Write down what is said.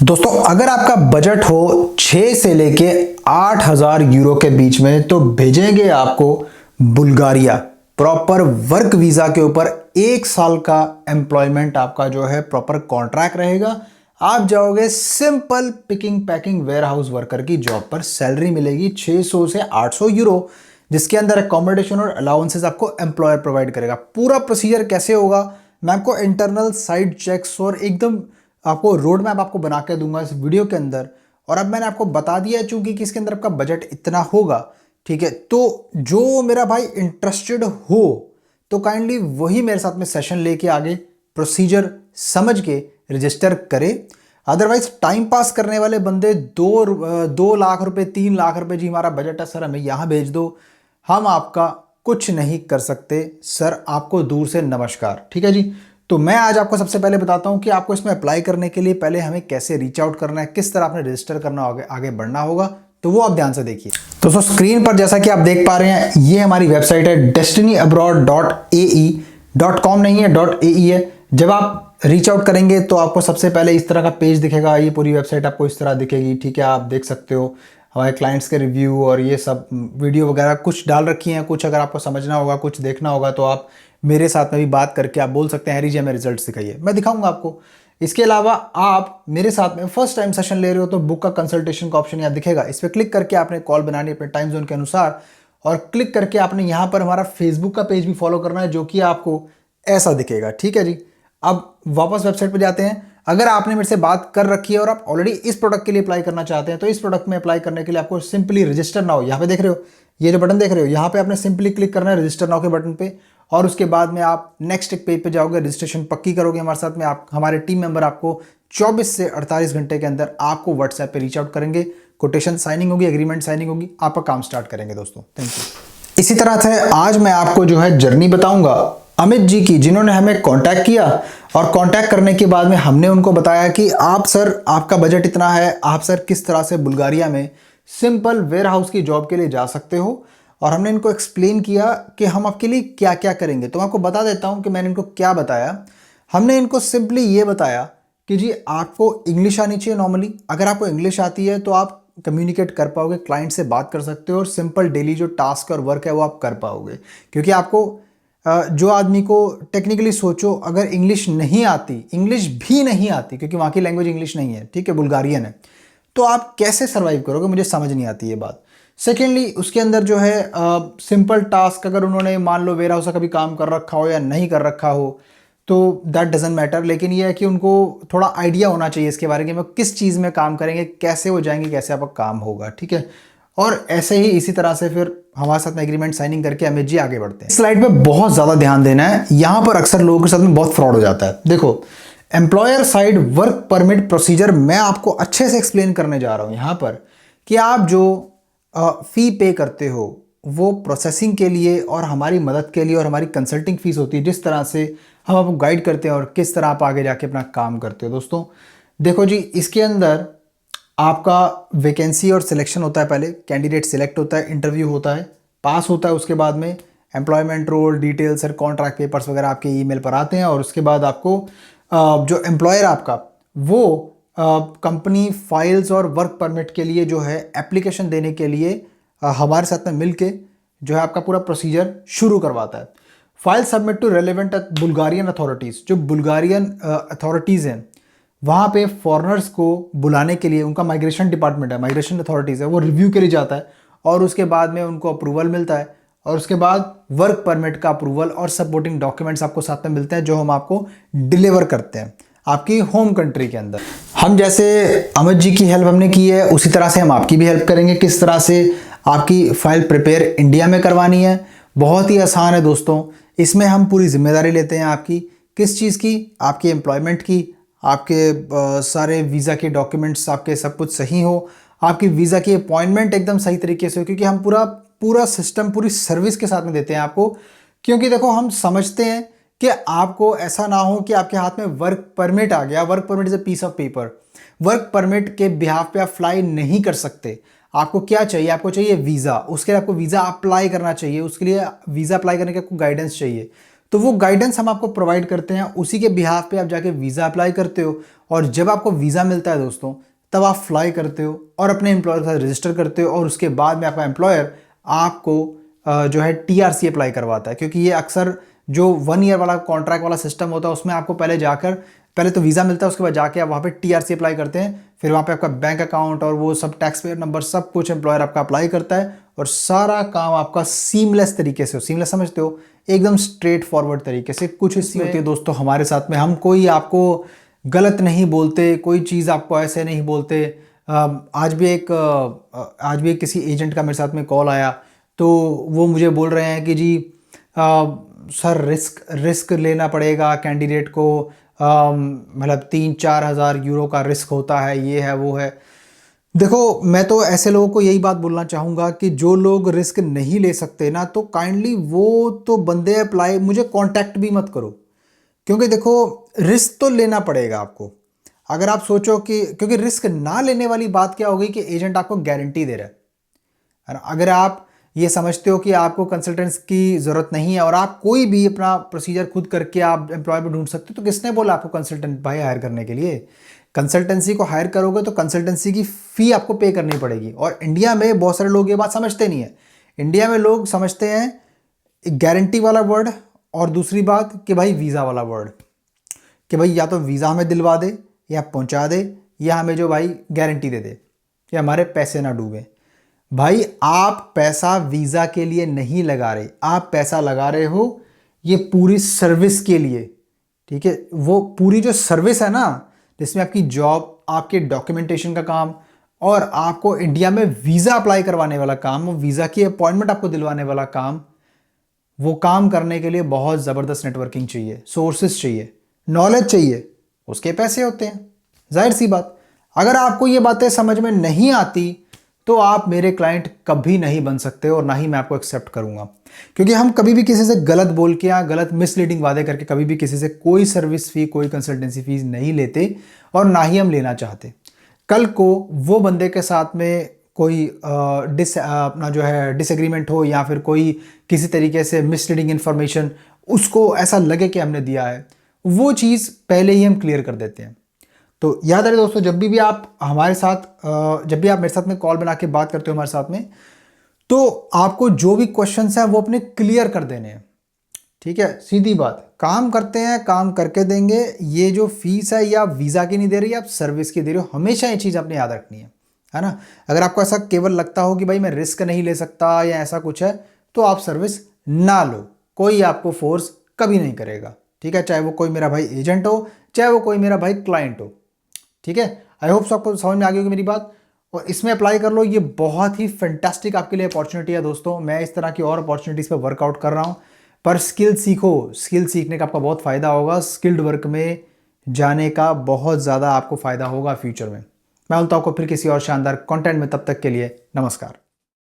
दोस्तों अगर आपका बजट हो 6 से लेके 8,000 यूरो के बीच में तो भेजेंगे आपको बुल्गारिया प्रॉपर वर्क वीजा के ऊपर 1 साल का एम्प्लॉयमेंट आपका जो है प्रॉपर कॉन्ट्रैक्ट रहेगा। आप जाओगे simple picking packing warehouse worker की जॉब पर। सैलरी मिलेगी 600 से 800 यूरो, जिसके अंदर अकोमोडेशन और अलाउंसेस आपको एम्प्लॉयर प्रोवाइड करेगा। पूरा प्रोसीजर कैसे होगा मैं आपको इंटरनल साइड चेक्स और एकदम आपको रोड मैप आपको बना के दूंगा इस वीडियो के अंदर। और अब मैंने आपको बता दिया है चूंकि कि इसके अंदर आपका बजट इतना होगा, ठीक है। तो जो मेरा भाई इंटरेस्टेड हो तो काइंडली वही मेरे साथ में सेशन लेके आगे प्रोसीजर समझ के रजिस्टर करे। अदरवाइज टाइम पास करने वाले बंदे 2 लाख रुपए 3 लाख रुपए, जी हमारा बजट है सर हमें यहाँ भेज दो, हम आपका कुछ नहीं कर सकते सर, आपको दूर से नमस्कार, ठीक है जी। तो मैं आज आपको सबसे पहले बताता हूं कि आपको इसमें अप्लाई करने के लिए पहले हमें कैसे रीच आउट करना है, किस तरह आपने रजिस्टर करना होगा, आगे बढ़ना होगा। तो वो आप ध्यान से देखिए। दोस्तों स्क्रीन पर जैसा कि आप देख पा रहे हैं ये हमारी वेबसाइट है destinyabroad.ae.com नहीं है .ae है। जब आप रीच आउट करेंगे तो आपको सबसे पहले इस तरह का पेज दिखेगा। ये पूरी वेबसाइट आपको इस तरह दिखेगी, ठीक है। आप देख सकते हो हमारे क्लाइंट्स के रिव्यू और ये सब वीडियो वगैरह कुछ डाल रखी हैं। कुछ अगर आपको समझना होगा, कुछ देखना होगा तो आप मेरे साथ में भी बात करके आप बोल सकते हैं हैरी जी हमें रिजल्ट्स दिखाइए, मैं दिखाऊंगा आपको। इसके अलावा आप मेरे साथ में फर्स्ट टाइम सेशन ले रहे हो तो बुक का कंसल्टेशन का ऑप्शन यहाँ दिखेगा। इस पर क्लिक करके आपने कॉल बनानी है अपने टाइम जोन के अनुसार, और क्लिक करके आपने यहाँ पर हमारा फेसबुक का पेज भी फॉलो करना है जो कि आपको ऐसा दिखेगा, ठीक है जी। अब वापस वेबसाइट पर जाते हैं। अगर आपने मेरे से बात कर रखी है और आप ऑलरेडी इस प्रोडक्ट के लिए अप्लाई करना चाहते हैं तो इस प्रोडक्ट में अप्लाई करने के लिए आपको सिंपली रजिस्टर नाउ, यहाँ पे देख रहे हो ये जो बटन देख रहे हो, यहाँ पे आपने सिंपली क्लिक करना है रजिस्टर नाउ के बटन पे। और उसके बाद में आप नेक्स्ट एक पेज पे जाओगे, रजिस्ट्रेशन पक्की करोगे हमारे साथ में। आप हमारे टीम मेंबर आपको 24 से 48 घंटे के अंदर आपको व्हाट्सएप पे रीच आउट करेंगे। कोटेशन साइनिंग होगी, एग्रीमेंट साइनिंग होगी, आपका काम स्टार्ट करेंगे दोस्तों। Thank you. इसी तरह से आज मैं आपको जो है जर्नी बताऊंगा अमित जी की, जिन्होंने हमें कांटेक्ट किया और कांटेक्ट करने के बाद में हमने उनको बताया कि आप सर आपका बजट इतना है, आप सर किस तरह से बुल्गारिया में सिंपल वेयर हाउस की जॉब के लिए जा सकते हो। और हमने इनको एक्सप्लेन किया कि हम आपके लिए क्या क्या करेंगे। तो मैं आपको बता देता हूं कि मैंने इनको क्या बताया। हमने इनको सिंपली ये बताया कि जी आपको इंग्लिश आनी चाहिए नॉर्मली। अगर आपको इंग्लिश आती है तो आप कम्युनिकेट कर पाओगे, क्लाइंट से बात कर सकते हो और सिंपल डेली जो टास्क और वर्क है वो आप कर पाओगे। क्योंकि आपको जो आदमी को टेक्निकली सोचो अगर इंग्लिश नहीं आती, इंग्लिश भी नहीं आती क्योंकि वहाँ की लैंग्वेज इंग्लिश नहीं है, ठीक है, बुल्गारियन है, तो आप कैसे सर्वाइव करोगे, मुझे समझ नहीं आती ये बात। सेकेंडली उसके अंदर जो है सिंपल टास्क, अगर उन्होंने मान लो वेयर हाउस का कभी काम कर रखा हो या नहीं कर रखा हो तो दैट डजेंट मैटर, लेकिन ये है कि उनको थोड़ा आइडिया होना चाहिए इसके बारे में किस चीज़ में काम करेंगे, कैसे हो जाएंगे, कैसे आपका काम होगा, ठीक है। और ऐसे ही इसी तरह से फिर हमारे साथ में एग्रीमेंट साइनिंग करके अमित जी आगे बढ़ते हैं। स्लाइड पे बहुत ज़्यादा ध्यान देना है, यहाँ पर अक्सर लोगों के साथ में बहुत फ्रॉड हो जाता है। देखो employer side work permit procedure मैं आपको अच्छे से एक्सप्लेन करने जा रहा हूँ यहाँ पर कि आप जो फी पे करते हो वो प्रोसेसिंग के लिए और हमारी मदद के लिए और हमारी कंसल्टिंग फीस होती है, जिस तरह से हम आपको गाइड करते हैं और किस तरह आप आगे जाके अपना काम करते हो। दोस्तों देखो जी, इसके अंदर आपका वैकेंसी और सिलेक्शन होता है, पहले कैंडिडेट सिलेक्ट होता है, इंटरव्यू होता है, पास होता है, उसके बाद में एम्प्लॉयमेंट रोल डिटेल्स और कॉन्ट्रैक्ट पेपर्स वगैरह आपके ईमेल पर आते हैं। और उसके बाद आपको जो एम्प्लॉयर आपका वो कंपनी फाइल्स और वर्क परमिट के लिए जो है एप्लीकेशन देने के लिए हमारे साथ में मिलके जो है आपका पूरा प्रोसीजर शुरू करवाता है। File submit to relevant Bulgarian authorities, जो बुल्गारियन अथॉरिटीज़ हैं वहाँ पे फॉरेनर्स को बुलाने के लिए उनका माइग्रेशन डिपार्टमेंट है, माइग्रेशन अथॉरिटीज़ है, वो रिव्यू के लिए जाता है और उसके बाद में उनको अप्रूवल मिलता है। और उसके बाद वर्क परमिट का अप्रूवल और सपोर्टिंग डॉक्यूमेंट्स आपको साथ में मिलते हैं जो हम आपको डिलीवर करते हैं आपकी होम कंट्री के अंदर। हम जैसे अमित जी की हेल्प हमने की है उसी तरह से हम आपकी भी हेल्प करेंगे, किस तरह से आपकी फ़ाइल प्रिपेयर इंडिया में करवानी है। बहुत ही आसान है दोस्तों, इसमें हम पूरी जिम्मेदारी लेते हैं आपकी, किस चीज़ की, आपकी एम्प्लॉयमेंट की, आपके सारे वीज़ा के डॉक्यूमेंट्स आपके सब कुछ सही हो, आपकी वीज़ा की अपॉइंटमेंट एकदम सही तरीके से हो, क्योंकि हम पूरा सिस्टम पूरी सर्विस के साथ में देते हैं आपको। क्योंकि देखो हम समझते हैं कि आपको ऐसा ना हो कि आपके हाथ में वर्क परमिट आ गया, work permit is a piece of paper, work permit के बिहाफ पे आप फ्लाई नहीं कर सकते। आपको क्या चाहिए, आपको चाहिए वीज़ा, उसके लिए आपको वीज़ा अप्लाई करना चाहिए, उसके लिए वीज़ा अप्लाई करने की आपको गाइडेंस चाहिए। तो वो गाइडेंस हम आपको प्रोवाइड करते हैं, उसी के बिहाफ पे आप जाके वीज़ा अप्लाई करते हो, और जब आपको वीज़ा मिलता है दोस्तों तब आप फ्लाई करते हो और अपने एम्प्लॉयर के साथ रजिस्टर करते हो, और उसके बाद में आपका एम्प्लॉयर आपको जो है टीआरसी अप्लाई करवाता है। क्योंकि ये अक्सर जो 1 ईयर वाला कॉन्ट्रैक्ट वाला सिस्टम होता है उसमें आपको पहले तो वीज़ा मिलता है, उसके बाद जाके आप वहाँ पे टीआरसी अप्लाई करते हैं, फिर वहाँ पे आपका बैंक अकाउंट और वो सब टैक्स पेयर नंबर सब कुछ एम्प्लॉयर आपका अप्लाई करता है, और सारा काम आपका सीमलेस तरीके से हो। सीमलेस समझते हो, एकदम स्ट्रेट फॉरवर्ड तरीके से। कुछ इसमें होती है दोस्तों हमारे साथ में, हम कोई आपको गलत नहीं बोलते, कोई चीज़ आपको ऐसे नहीं बोलते। आज भी एक किसी एजेंट का मेरे साथ में कॉल आया, तो वो मुझे बोल रहे हैं कि जी सर रिस्क लेना पड़ेगा कैंडिडेट को, मतलब 3-4 हज़ार यूरो का रिस्क होता है, ये है वो है। देखो मैं तो ऐसे लोगों को यही बात बोलना चाहूँगा कि जो लोग रिस्क नहीं ले सकते ना, तो काइंडली वो तो बंदे अप्लाई, मुझे कांटेक्ट भी मत करो। क्योंकि देखो रिस्क तो लेना पड़ेगा आपको। अगर आप सोचो कि, क्योंकि रिस्क ना लेने वाली बात क्या होगी कि एजेंट आपको गारंटी दे रहा है ना। अगर आप ये समझते हो कि आपको कंसल्टेंट्स की ज़रूरत नहीं है और आप कोई भी अपना प्रोसीजर खुद करके आप एम्प्लॉय ढूंढ सकते हो, तो किसने बोला आपको कंसल्टेंट भाई हायर करने के लिए? कंसल्टेंसी को हायर करोगे तो कंसल्टेंसी की फ़ी आपको पे करनी पड़ेगी। और इंडिया में बहुत सारे लोग ये बात समझते नहीं है। इंडिया में लोग समझते हैं गारंटी वाला वर्ड, और दूसरी बात कि भाई वीज़ा वाला वर्ड, कि भाई या तो वीज़ा हमें दिलवा दे या पहुंचा दे, या हमें जो भाई गारंटी दे दे, या हमारे पैसे ना डूबे। भाई आप पैसा वीज़ा के लिए नहीं लगा रहे, आप पैसा लगा रहे हो ये पूरी सर्विस के लिए, ठीक है। वो पूरी जो सर्विस है ना, जिसमें आपकी जॉब, आपके डॉक्यूमेंटेशन का काम, और आपको इंडिया में वीज़ा अप्लाई करवाने वाला काम, वीज़ा की अपॉइंटमेंट आपको दिलवाने वाला काम, वो काम करने के लिए बहुत ज़बरदस्त नेटवर्किंग चाहिए, सोर्सेज चाहिए, नॉलेज चाहिए, उसके पैसे होते हैं। जाहिर सी बात, अगर आपको ये बातें समझ में नहीं आती तो आप मेरे क्लाइंट कभी नहीं बन सकते, और ना ही मैं आपको एक्सेप्ट करूंगा। क्योंकि हम कभी भी किसी से गलत बोल के या गलत मिसलीडिंग वादे करके कभी भी किसी से कोई सर्विस फी, कोई कंसल्टेंसी फीस नहीं लेते, और ना ही हम लेना चाहते। कल को वो बंदे के साथ में कोई अपना जो है डिसएग्रीमेंट हो, या फिर कोई किसी तरीके से मिसलीडिंग इन्फॉर्मेशन उसको ऐसा लगे कि हमने दिया है, वो चीज़ पहले ही हम क्लियर कर देते हैं। तो याद रहे दोस्तों, जब भी आप हमारे साथ जब भी आप मेरे साथ में कॉल बना के बात करते हो हमारे साथ में, तो आपको जो भी क्वेश्चंस हैं वो अपने क्लियर कर देने हैं, ठीक है। सीधी बात, काम करते हैं, काम करके देंगे। ये जो फीस है या वीज़ा की नहीं दे रही, आप सर्विस की दे रहे हो, हमेशा ये चीज़ आपने याद रखनी है ना। अगर आपको ऐसा केवल लगता हो कि भाई मैं रिस्क नहीं ले सकता या ऐसा कुछ है, तो आप सर्विस ना लो, कोई आपको फोर्स कभी नहीं करेगा, ठीक है। चाहे वो कोई मेरा भाई एजेंट हो, चाहे वो कोई मेरा भाई क्लाइंट हो, ठीक है। आई होप सो आपको समझ में आ गई होगी मेरी बात, और इसमें अप्लाई कर लो। ये बहुत ही फैंटास्टिक आपके लिए अपॉर्चुनिटी है दोस्तों। मैं इस तरह की और अपॉर्चुनिटीज़ पे वर्कआउट कर रहा हूँ, पर स्किल सीखो, स्किल सीखने का आपका बहुत फ़ायदा होगा। स्किल्ड वर्क में जाने का बहुत ज़्यादा आपको फ़ायदा होगा फ्यूचर में। मैं बोलता हूँ आपको फिर किसी और शानदार कंटेंट में, तब तक के लिए नमस्कार।